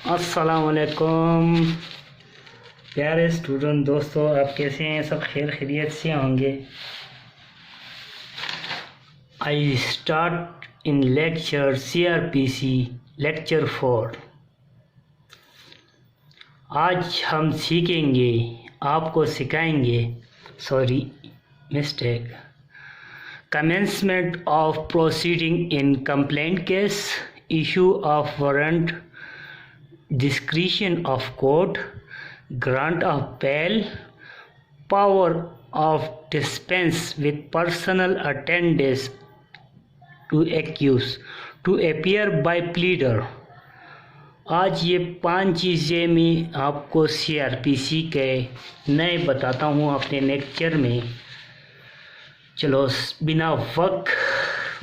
अस्सलामुअलैकुम प्यारे स्टूडेंट दोस्तों, आप कैसे हैं? सब खैर खैरियत से होंगे। I start in lecture CRPC lecture 4। आज हम सीखेंगे, आपको सिखाएंगे, mistake, commencement of proceeding in complaint case, issue of warrant, discretion of court, grant of bail, power of dispense with personal attendance to accused, to appear by pleader। आज ये 5 चीज़ें मैं आपको CRPC के नए बताता हूँ अपने लेक्चर में। चलो बिना वक्त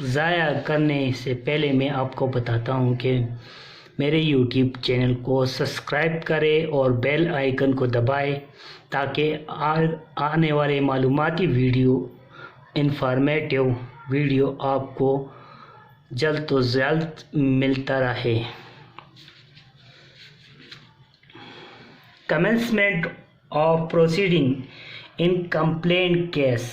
ज़ाया करने से पहले मैं आपको बताता हूँ कि मेरे YouTube चैनल को सब्सक्राइब करें और बेल आइकन को दबाएं ताकि आने वाले मालूमाती वीडियो, इंफॉर्मेटिव वीडियो आपको जल्द तो जल्द मिलता रहे। Commencement of proceeding in complaint case।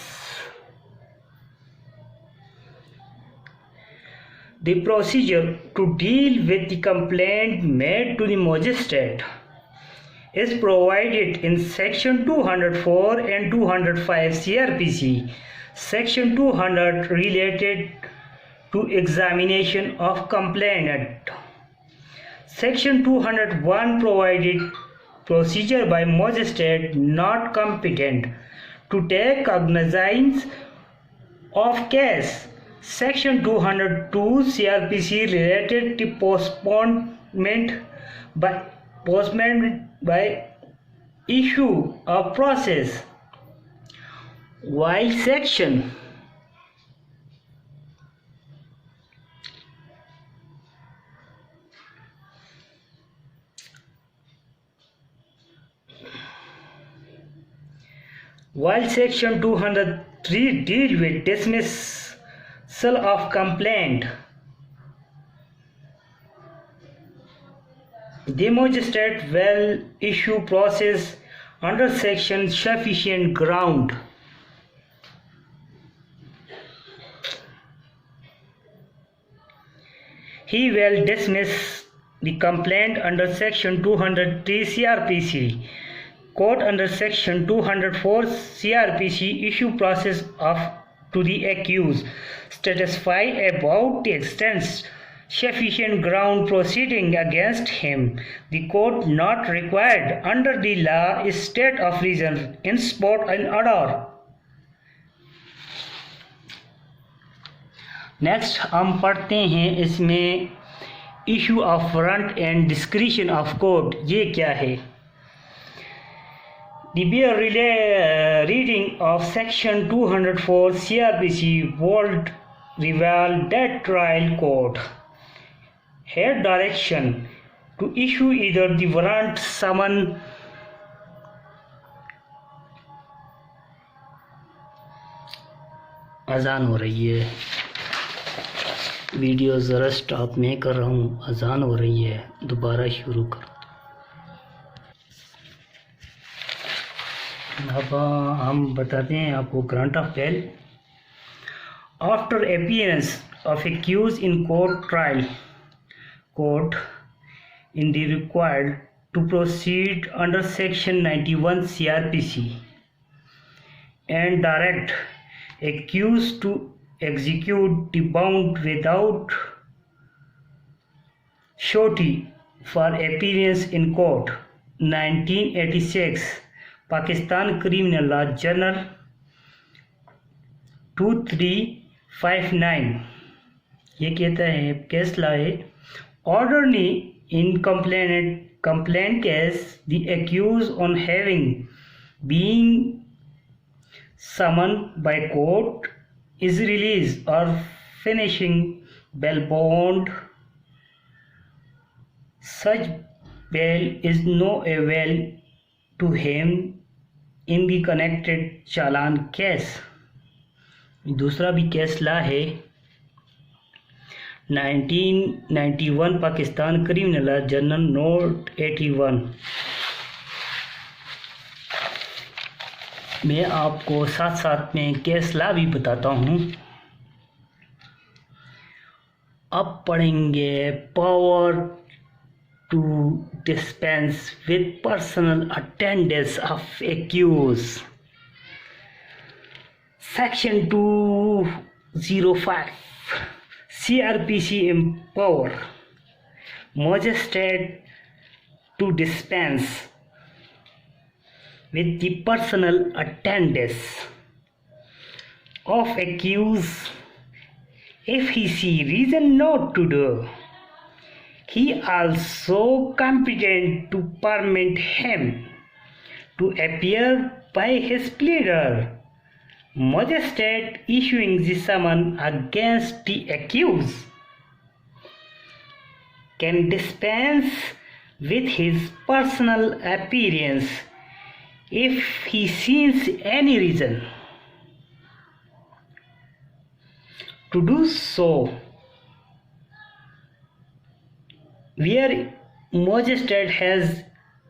The procedure to deal with the complaint made to the magistrate is provided in Section 204 and 205 CRPC. Section 200 related to examination of complainant. Section 201 provided procedure by magistrate not competent to take cognizance of case. Section 202 CRPC related to postponement by issue of process. While Section Section 203 deal with dismissal of complaint, the magistrate will issue process under section sufficient ground. He will dismiss the complaint under section 203 CRPC. Court under section 204 CRPC issue process of to the accused, satisfy about the extent sufficient ground proceeding against him. The court not required under the law is state of reason in spot and order. Next हम पढ़ते हैं इसमें issue of warrant and discretion of court. ये क्या है? The bare reading of Section 204 CRPC would reveal that trial court had direction to issue either the warrant, summon, अजान हो रही है, वीडियो ज़रा स्टॉप में कर रहा हूँ, अजान हो रही है, दोबारा शुरू कर। अब हम बताते हैं आपको grant of bail. After appearance of accused in court trial, court in the required to proceed under section 91 CRPC and direct accused to execute the bond without surety for appearance in court। 1986 Pakistan criminal law journal 2359 ये कहता है case law है orderly in complaint case the accused on having being summoned by court is released or finishing bail bond. Such bail is no avail to him in the connected challan case. दूसरा भी case ला है 1991 Pakistan criminal general note 81। मैं आपको साथ साथ में case law भी बताता हूँ। अब पढ़ेंगे power to dispense with personal attendance of accused. Section 205 CRPC empower magistrate to dispense with the personal attendance of accused if he see reason not to do. He also competent to permit him to appear by his pleader. Magistrate issuing the summon against the accused can dispense with his personal appearance if he sees any reason to do so. Where magistrate has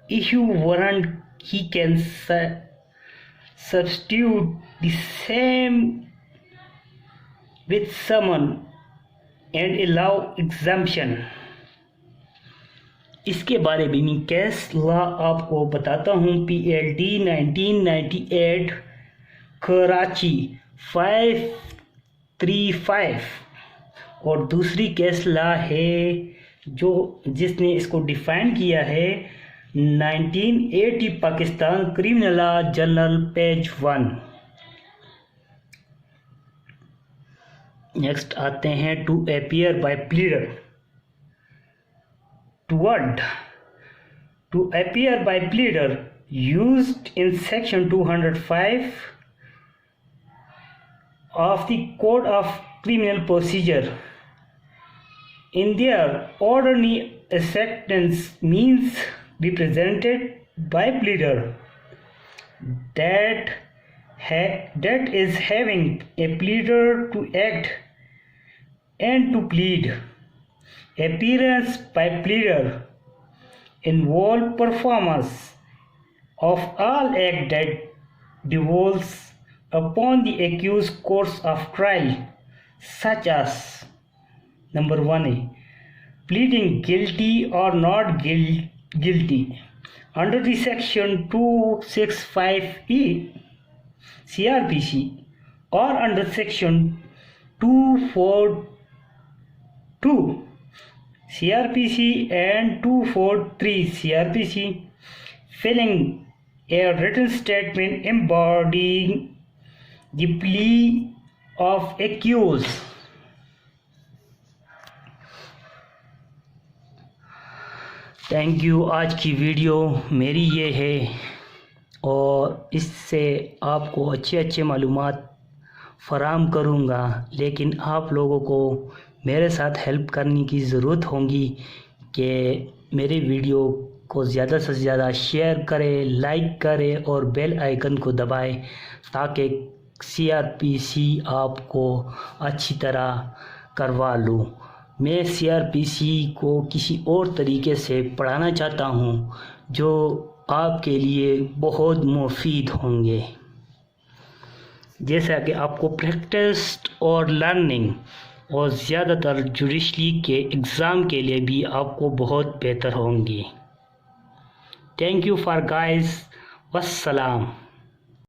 issued warrant, he can substitute the same with summon and allow exemption. इसके बारे में मैं case law आपको बताता हूँ। PLD 1998 Karachi 535 और दूसरी case law है जिसने इसको डिफाइन किया है 1980 Pakistan criminal law general page 1। Next आते हैं to appear by pleader. To appear by pleader used in section 205 of the Code of Criminal Procedure. In their ordinary acceptance means represented by pleader that is having a pleader to act and to plead. Appearance by pleader involve performance of all acts that devolves upon the accused course of trial, such as number 1 pleading guilty or not guilty under the section 265E CRPC or under section 242 CRPC and 243 CRPC, filling a written statement embodying the plea of accused. Thank you. आज की video मेरी ये है और इससे आपको अच्छे मालूमात फराहम करूँगा, लेकिन आप लोगों को मेरे साथ हेल्प करने की ज़रूरत होगी कि मेरे वीडियो को ज़्यादा से ज़्यादा शेयर करें, लाइक करें और बेल आइकन को दबाएं ताकि CRPC आपको अच्छी तरह करवा लूँ। मैं CRPC को किसी और तरीके से पढ़ाना चाहता हूँ जो आपके लिए बहुत मुफीद होंगे, जैसा कि आपको प्रैक्टिस और लर्निंग और ज़्यादातर जुडिशरी के एग्ज़ाम के लिए भी आपको बहुत बेहतर होंगे। Thank you for guys. वस्सलाम।